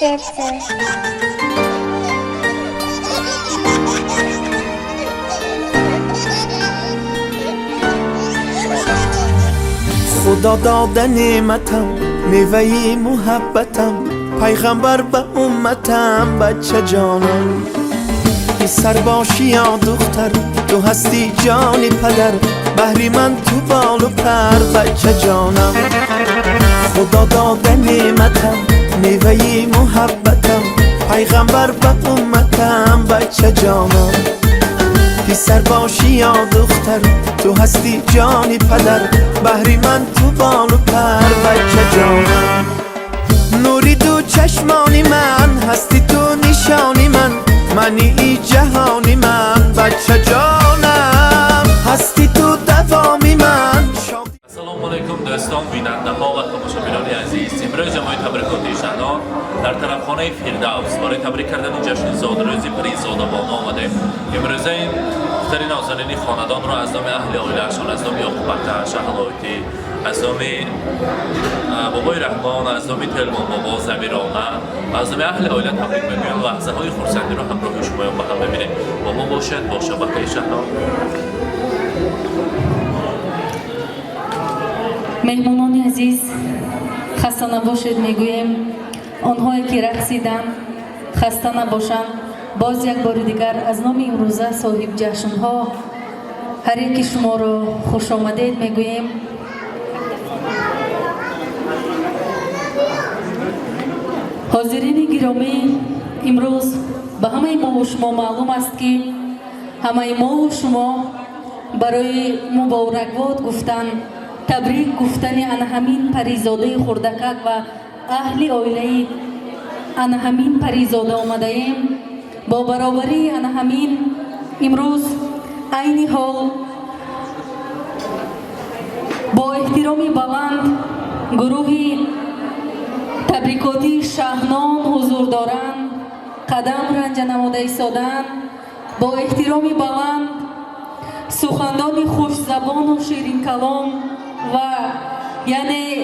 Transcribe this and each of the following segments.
درسته. خدا داده نعمتم، میوه محبتم، پیغمبر به امتم، بچه جانم. پسر باشی یا دختر، تو هستی جانی پدر، بهری من تو بال و پر، بچه جانم. خدا داده نعمتم، میوه محبتم، پیغمبر به امتم، بچه جانم. پسر باشی یا دختر، تو هستی جانی پدر، بهری من تو بال و پر، بچه جانم. نوری تو چشمانی من، هستی تو نشانی من، منی ای جهانی من، بچه جانم. هستی تو دوامی من. سلام علیکم دوستان، بیننده ها و تماشاگران عزیز. امروز ما تبریکات شهران در طرفخانه فردوس برای تبریک کردن جشن زادروزی پری زادبانو آمده. امروز این دختر نازنین خاندان را از نام اهل عائله‌شان، از نام یعقوب اکا شهلایتی، از نام بابای رحمان، از نام تلمان بابا زمیرانه، از نام اهل عائله تبریک میگویم. لحظه های خرسندی را همراه شما با هم ببینیم. با ما باشد با شبکه شهران. مهمانان عزیز، خسته نباشید میگویم. آنهایی که رقصیدند خسته نباشند. باز یک بار دیگر از نام امروزه صاحب جشن‌ها هر یکی شما را خوش آمدید میگویم. حاضرین گرامی، امروز به همه ما و شما معلوم است که همه ما و شما برای مبارکباد گفتن، تبریک گفتن همین پریزاده خردکک و اهل عائله همین پریزاده آمده ایم. با برابری همین امروز عین حال با احترامی بلند گروه تبریکاتی شهنان حضور دارند، قدم رنج نموده ایستادند. با احترامی بلند سخندان خوش زبان و شیرین کلام و یعنی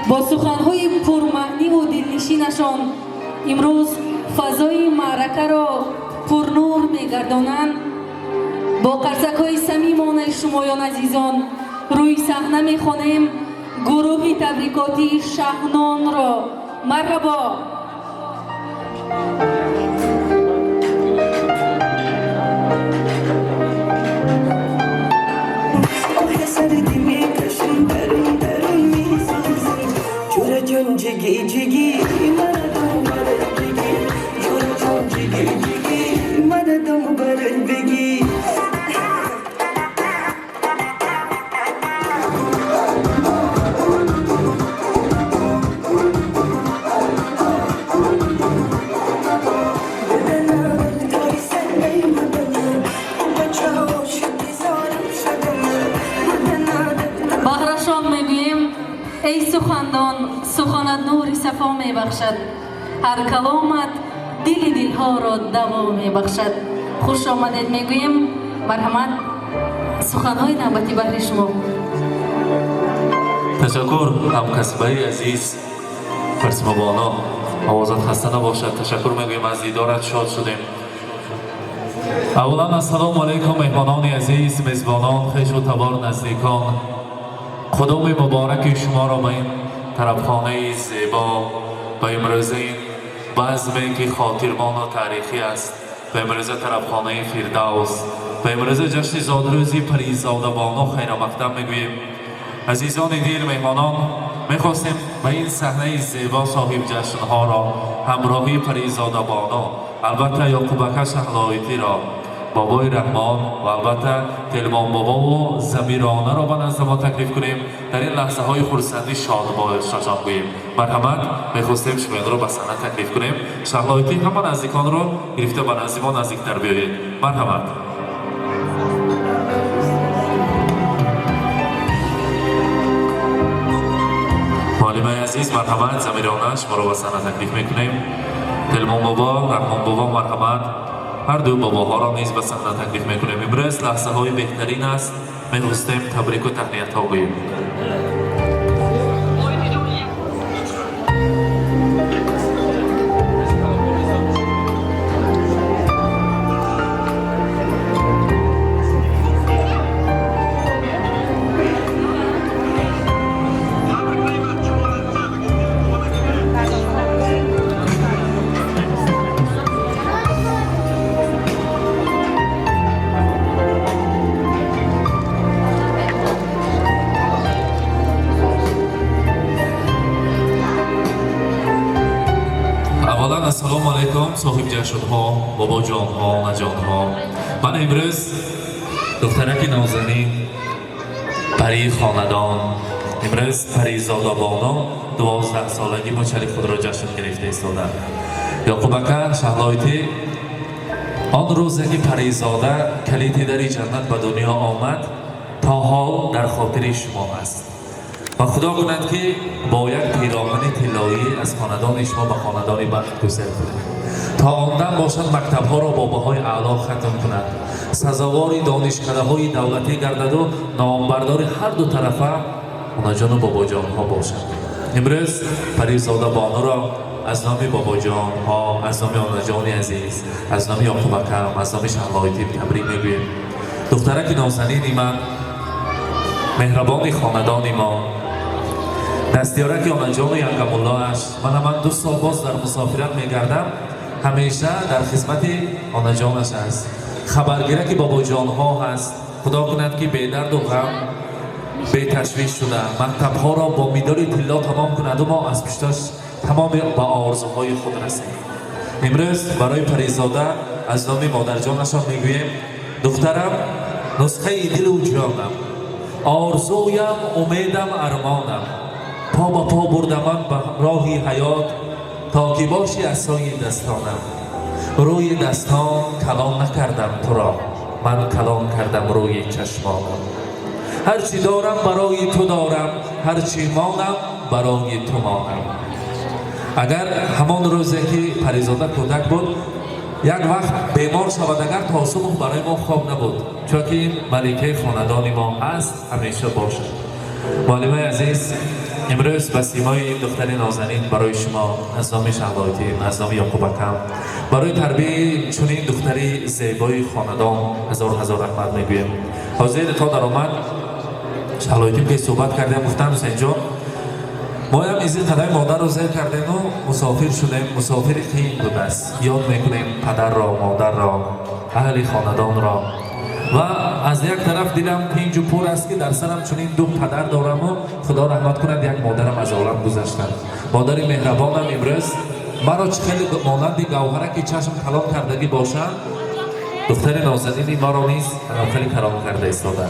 با سخنهای پرمعنی و دلنشینشان امروز فضای معرکه را پرنور میگردانند. با قرصک‌های صمیمانه شمایان عزیزان روی صحنه میخوانیم گروه تبریکاتی شهنان را. مرحبا. جگی جگی مددم برد بگی. بهرشان میگویم ای سخندان، سخنت نور صفا می بخشد، هر کلامت دل دلها را دوا می بخشد. خوش آمدید میگویم. مرحمت، سخنهای نوبتی برای شما. تشکر همکسبای عزیز. فرس مبانا آوازت خسته نباشد. تشکر میگویم، از دیدارت شاد شدیم. اولا السلام علیکم مهمانان عزیز، میزبانان، خویش و تبار نزدیکان. قدوم مبارک شما را به این طرفخانه زیبا، به امروز این بزمی که خاطرمان و تاریخی است، به امروز طرفخانه فردوس، به امروز جشن زادروزی پری زادبانو خیر مقدم میگوییم. عزیزان دیر، مهمانان، میخواستیم به این صحنه زیبا صاحب جشنها را همراهی پری زادبانو، البته یعقوب اکا شهلایتی را، بابای رحمان و البته تلمان بابا و زمیرانه را به نزد ما تکلیف کنیم. در این لحظه های خرسندی شاد باشان گوییم. مرحمت، میخواستیم شما را به صحنه تکلیف کنیم. شهلایتی همه نزدیکان را گرفته به نزد ما نزدیکتر بیایید. مرحمت. معلم عزیز، مرحمت. زمیرانه شما را به صحنه تکلیف میکنیم. تلمان بابا، رحمان بابا، مرحمت. هر دو باباها را نیز به صحنه تکلیف میکنیم. امروز لحظه های بهترین است. میخواستیم تبریک و تهنیت ها گوییم. علیکم صاحب جشن‌ها، بابا جان‌ها، نجان‌ها. من امروز دخترک نازنین پری خاندان امروز پریزاده بانو 12 سالگی مچلی خود را جشن گرفته ایستادند. یعقوب اکا شهلایتی آن روزی که پریزاده کلیدی در جنت به دنیا آمد تا حال در خاطر شما است و خدا کند که با یک پیراهن طلایی از خاندان شما به خاندان بخت گذر کنید تا آن دم باشد مکتب‌ها را با بهای اعلی ختم کند، سزاوار دانشکده‌های دولتی گردد و نامبردار هر دو طرفه آنجان و بابا جان‌ها باشد. امروز پریزاده بانو را از نام بابا جان‌ها، از نام آنجان عزیز، از نام یعقوب اکا، از نام شهلایتی تبریک میگویم. دخترک نازنین من، مهربان خاندان ما، دستیارک آنجان ینگم اللهش، من 2 سال باز در مسافرت میگردم، همیشه در خدمت آنجانش است. خبرگیرک بابا جان‌ها هست. خدا کند که بی درد و غم بی تشویش شده مکتب‌ها را با مدال طلا تمام کند و ما از پشتش تمام با آرزوهای خود رسیم. امروز برای پریزاده از نام مادر جانش میگوییم دخترم نسخه دل و جانم، آرزویم، امیدم، ارمانم، پا با پا بردم به راهی حیات تا که باشی عصای دستانم. روی دستان کلام نکردم تو را، من کلام کردم روی چشمانم. هرچی دارم برای تو دارم، هرچی مانم برای تو مانم. اگر همان روزی که پریزاده کودک بود یک وقت بیمار شود، اگر تا صبح برای ما خواب نبود، چون که این ملکه خاندان ما هست، همیشه باشد. معلم عزیز، امروز به سیمای این دختر نازنین برای شما از نام شهلایتی، از نام یعقوب اکا، برای تربیت چنین دختری زیبای خاندان هزار رحمت میگویم. حاضر تا در آمد شهلایتی که صحبت کردیم گفتم حسین جان ما هم از این قدر مادر رو زیر کردیم و مسافر شدیم. مسافر خیلی بود است. یاد میکنیم پدر را، مادر را، اهل خاندان را و از یک طرف دیدم پنج و پر است که در سرم چنین 2 پدر دارم و خدا رحمت کند یک مادرم از عالم گذشتند. مادر مهربانم امروز مرا خیلی مانند گوهره که چشم کلام کردگی باشند، دختر نازنینی مرا نیز خیلی کلام کرده ایستاده.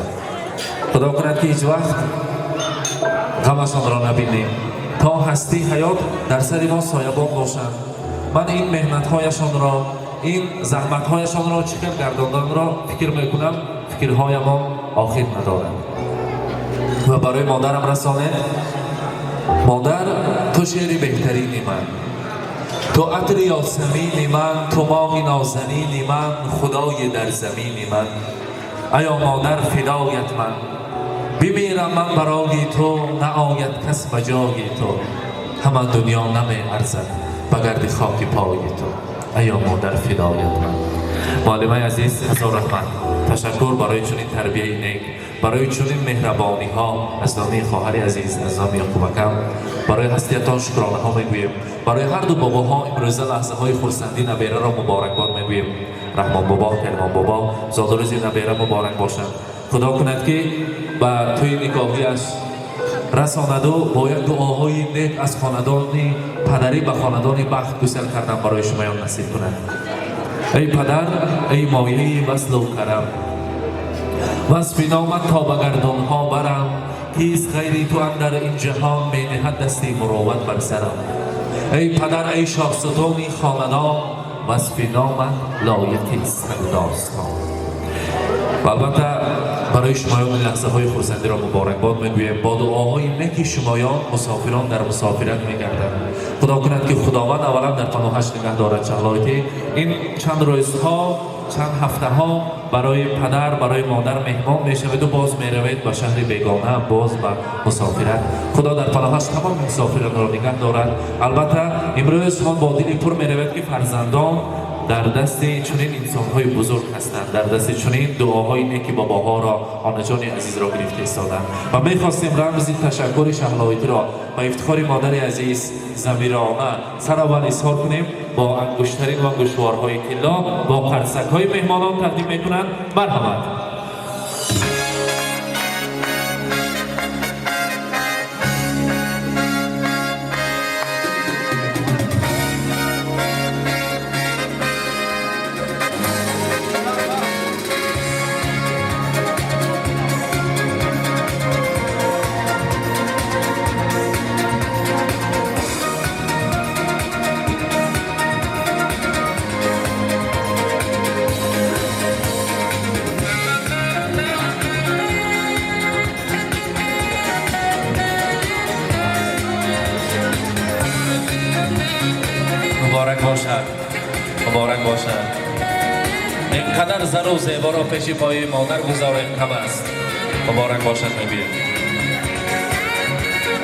خدا کند که هیچ وقت غمشان را نبینیم تا هستی حیات در سر ما سایبان باشند. من این مهنت‌هایشان را، این زحمت‌هایشان را، چکر گرداندن را فکر میکنم، فکرهایمان آخر ندارد. و برای مادرم رسانه مادر تو شعر بهترینی من، تو عطر یاسمینی من، تو ماه نازنینی من، خدای در زمینی من. ایا مادر فدایت من، بمیرم من برای تو، نآید کس به جای تو، همان دنیا نمی ارزد بگرد خاک پای تو. ایا مادر فدایت من. معلم عزیز هزار رحمت، تشکر برای چنین تربیت نیک، برای چنین مهربانی ها از نام خواهر عزیز، از نام یعقوب اکا، برای هستیتان شکرانه ها میگوییم. برای هر دو باباها امروز لحظه های خرسندی نبیره را مبارکباد میگوییم. رحمان بابا، کرمان بابا، زادروز نبیره مبارک باشند. خدا کند که با توی نکاحیش رساند و با یک دعاهای نیک از خاندانی پدری به خاندانی بخت گسل کردن برای شما نصیب کند. ای پدر، ای مایه وصل و کرم، وصف نامت تا به گردان ها برم، کیست غیری تو اندر این جهان می نهد دستی مروت بر سرم. ای پدر، ای شاهستانی خاندان، وصف نامت لایق است داستان. و البته برای شمایان لحظه های خرسندی را مبارکباد میگویم. با دعاهای نیک شمایان مسافران در مسافرت میگردند. خدا کند که خداوند اولا در پناهش نگه دارد. شهلایتی این چند روزها، چند هفته ها برای پدر، برای مادر مهمان میشود و باز میروید به شهر بیگانه، باز به مسافرت. خدا در پناهش تمام مسافران را نگه دارد. البته امروز ما با دلی پر میروید که فرزندان در دست چنین انسان‌های بزرگ هستند، در دست چنین دعاهای نیک باباها را، آنجان عزیز را گرفته ایستادند. و می‌خواستیم رمز تشکر شهلایتی را با افتخار مادر عزیز ضمیرانه سر اول اظهار کنیم. با انگشترین و گوشوارهای طلا با قرصک‌های مهمانان تقدیم می‌کنند. مرحمت. باشد مبارک باشد اینقدر زر و زیبا را پیش پای مادر گذاریم کم است مبارک باشد میگویم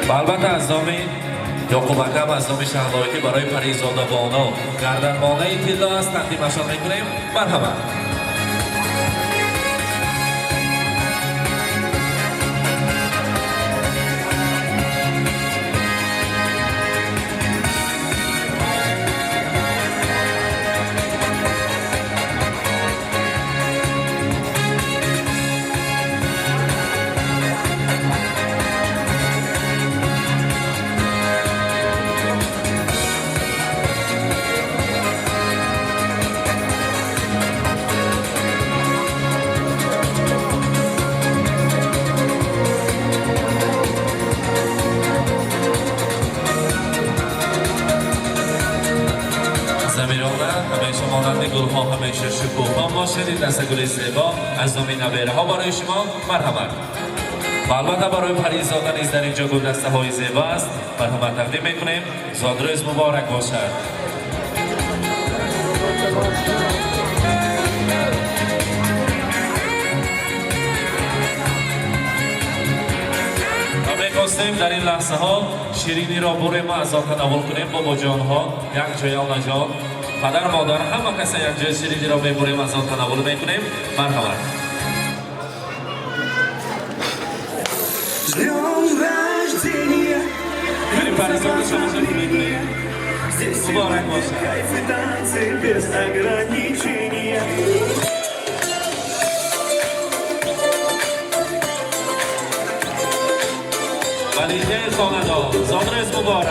و البته از نام یعقوب اکرم از نام شهلایتی برای پریزاده بانو گردنمانه تیلا است تقدیمشان میکنیم مرحبا همیشه مانند گل‌ها همیشه شکوفا باشید این دسته گل زیبا از نام نویره ها برای شما مرحبا و البته برای پریزاده نیز در اینجا گل دسته های زیبا است مرحبا تقدیم میکنیم زادروز مبارک باشد می‌خواستیم در این لحظه ها شیرینی را برای ما از تناول کنیم بابا جان ها یک جای جان پدر مادر همه کسی یک جای شیرینی را میبریم از تناول میکنیم مرحبا بریم پریزاده شما شکل میکنیم مبارک باشد ولیده خاندان زادروز مبارک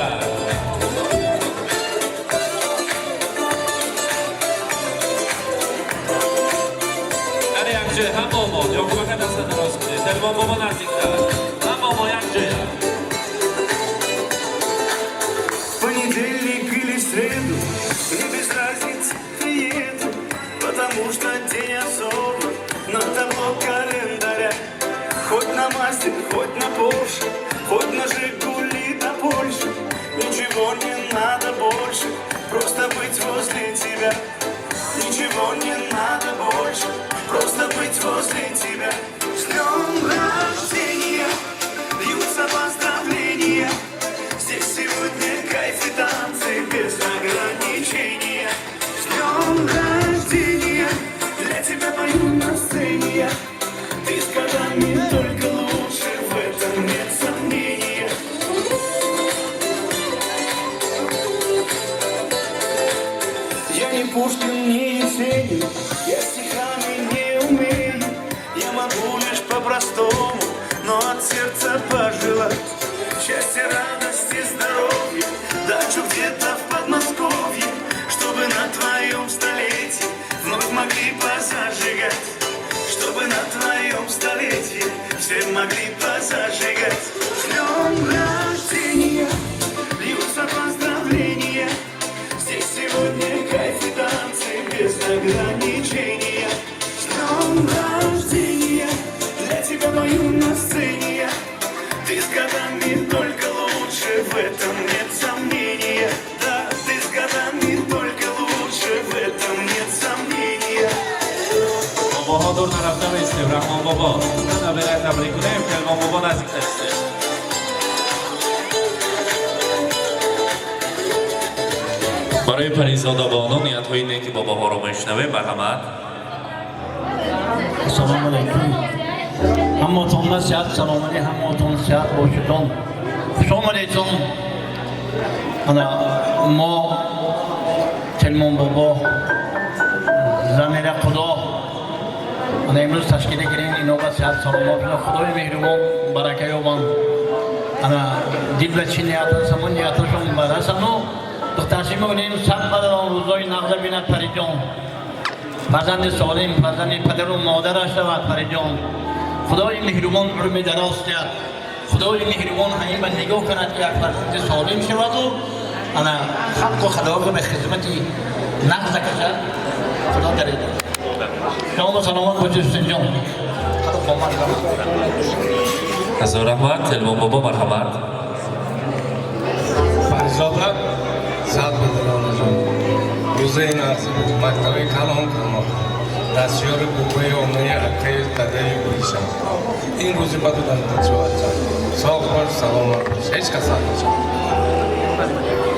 در یک جای هم ماما یا کمک دست دراز کنید تلوان بابا نزدیکتر هم ماما یک جای Понедельник или среду, мне без разницы, приеду, потому что день особый на табло календаря. Хоть на Мазде, хоть на Порше, хоть на Жигули до Польши, ничего не надо больше, просто быть возле тебя. Ничего не надо больше, просто быть возле тебя. С днем рождения льются поздравления. Здесь сегодня кайф и танцы без ограничения. С днем рождения для тебя пою на сцене я. Ты с годами только лучше, в этом нет сомнения. Я не Пушкин, не Есенин, я стихами не умею. Я могу лишь по-простому, но от сердца пожелать счастья, радости, здоровья, дачу где-то в Подмосковье, чтобы на твоем столетии вновь могли позажигать, чтобы на твоем столетии все могли позажигать. С днем рождения льются поздравления, здесь сегодня кайф и танцы без ограничения. С днем рождения для тебя пою на сцене я. Ты с годами только лучше, в этом нет сомнения. Да, ты с годами только лучше, в этом нет сомнения. باباها دور نرفته میستیم رحمان بابا نبیره تبریک کنیم کلمان بابا نزدیک تستیم برای پریزاده بانو نیت های نیکی باباها رو میشنویم مرحمت السلام علیکم همتون صحت سلامتی همتون صحت باشید خوش آمدید ما کلمان بابا زمیر خدا امروز تشکیل گیریم اینا با صحت سلامت خدای مهربان برکه یابند دل و چی نیاتن سمون نیاتشون برسن و تقسیم کنیم صد بدر روزای نقض بیند پری جان فرزند سالم فرزند پدر و مادرش شود پری جان خدای مهربان عمر دراز کرد خدای مهربان همین به نگاه کند که یک فرزند سالم شود و حق و خدا رو به خدمتی نقض کشد خدا دارید شما سلامت باشید جان از رحمت تلوان بابا مرحمت پریزاده زد بدن آنجا روز این از مکتب کلان کلان دستیار بوی آمنی حقیقی داده بودیشم این روزی بدو دارد جواد ساق باش سلامت باش هیچ کس نمیشه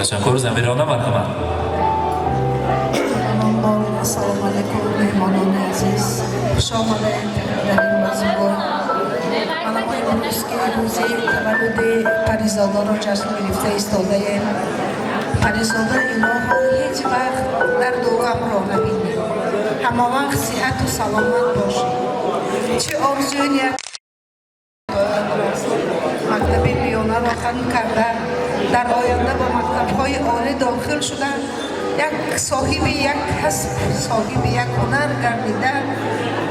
تشکر زمیرانه مرحمت السلام علیکم مهمانان عزیز خوش آمدید در این موضوع من امروز که روزی تولد پریزاده را جشن گرفته ایستاده ایم پریزاده الها هیچ وقت درد و غم را نبینید همه وقت صحت و سلامت باشید چه آرزوی نیت مکتب میانه را ختم کرده در آینده با مکتب‌های عالی داخل شده یک صاحب یک کسب صاحب یک هنر گردیده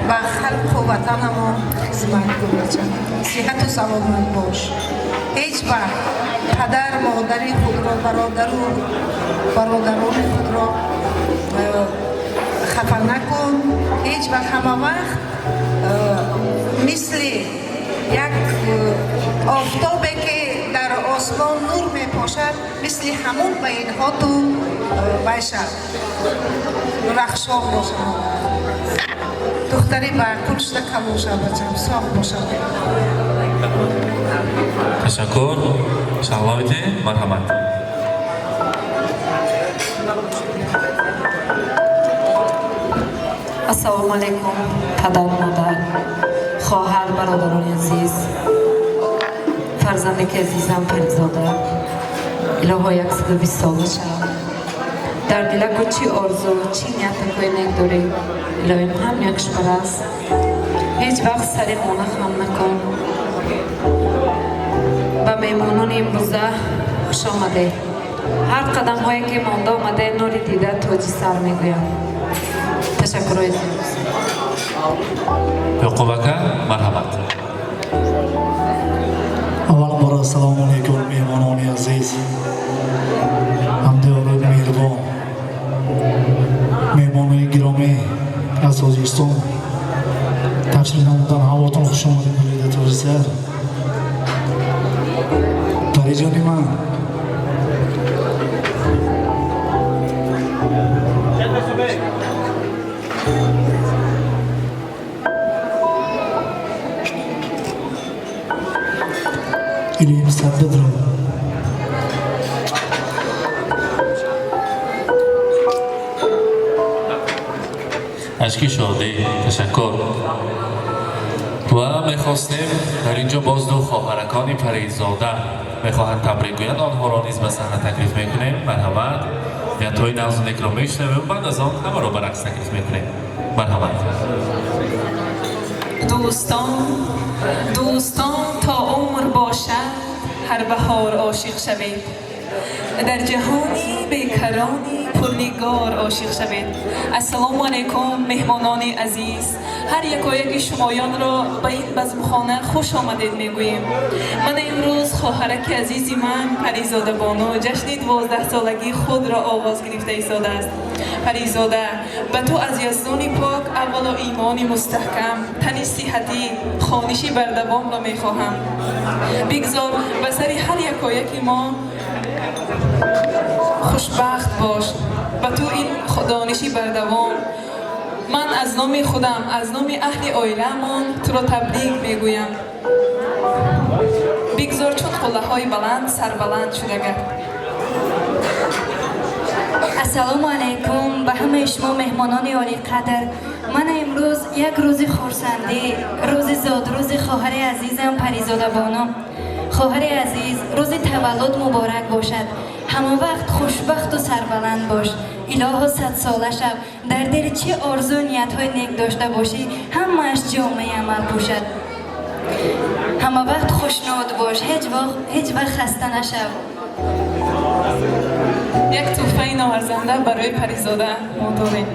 و خلق و وطن ما خدمت کنید صحت و سلامت باش هیچ وقت پدر مادری خود را برادران خود را خفه نکن هیچ وقت همه وقت مثل یک آفتابی که در آسمان نور می پاشد مثل همون به اینها تو باشد رخشان باشد دختری با کلشت کلوشه بچم ساق باشد تشکر شغلایت مرحمت السلام علیکم پدر مادر خواهر برادران عزیز فرزند که عزیزم پریزاده الهی 120 ساله شد در دلک چی آرزو چی نیت کوی نیک داری الهیم هم یکش برست هیچ وقت سری مانه خم نکن با میمانان امروزه خوش آمده هر قدم هایی که مانده آمده نوری دیده توجی سر میگویم تشکر عزیز یعقوبک مرحمت اول بار السلام علیکم میهمانان عزیز همدارد مهربان میهمان گرامی از خوزستان تشریف نمودن هواتون خوش آمدید بودید توزیسر پری جانی من İleyim sendedir o. اشکی شادی تشکر و میخواستیم در اینجا باز دو خواهرکان پریزاده میخواهند تبریک گویند آنها را نیز به صحنه تکلیف میکنیم مرحمت نیت‌های نغز و نیک را میشنویم بعد از آن همه را برعکس تکلیف میکنیم مرحمت دوستان تا عمر باشد هر بهار عاشق شوید در جهانی بیکرانی پرنگار عاشق شوید السلام علیکم مهمانان عزیز هر یک شمایان را به این بزمخانه خوش آمدید میگوییم من امروز خواهرک عزیزی من پریزاده بانو جشن 12 سالگی خود را آغاز گرفته ایستاده است پریزاده به تو از یزدان پاک اول ایمانی مستحکم تنی صحتی خوانشی بردوام را میخواهم بگذار به سر هر یک ما خوشبخت باش و تو این دانشی بردوام من از نام خودم از نام اهل عائله‌مان تو را تبریک میگویم بگذار چون قله‌های بلند سربلند شده گرد السلام علیکم به همه شما مهمانان عالی قدر من امروز یک روز خورسندی روز زاد روز خواهر عزیزم پریزاده بانو خواهر عزیز روز تولد مبارک باشد همه وقت خوشبخت و سربلند باش الها 100 ساله شب در دل چه آرزو نیت های نیک داشته باشی همه‌اش جامعه عمل پوشد همه وقت خوشنود باش هیچ وقت خسته نشو یک تحفه نوارزنده برای پریزاده موتوری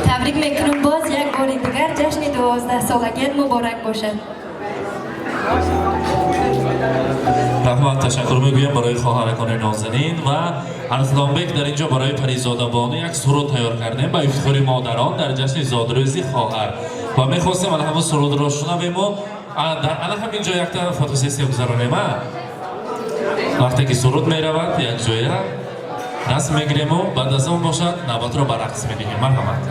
تبریک میکنم باز یک بار دیگر جشن 12 سالگیت مبارک باشد رحمت تشکر میگویم برای خواهرکان نازنین و ارسلانبک در اینجا برای پریزاده بانو یک سرود تیار کردیم با افتخار مادران در جشن زادروزی خواهر و میخواستیم همه سرود را شنویم و ана ҳамин ҷо якта фотосессия гузаронем. Вақте ки суруд меравад як ҷоя расм мегирему, баъд аз он бошад навбатро ба рақс медиҳем. Марҳамат.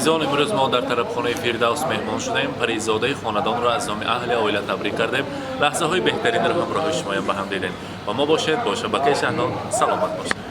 عزیزان امروز ما در طرف خانه فیردوس مهمان شدیم. پریزاده خاندان را از نام اهل عائله تبریک کردیم. لحظه های بهترین را همراه شما به هم دیدیم و ما باشید با شبکه شهنام سلامت باشید.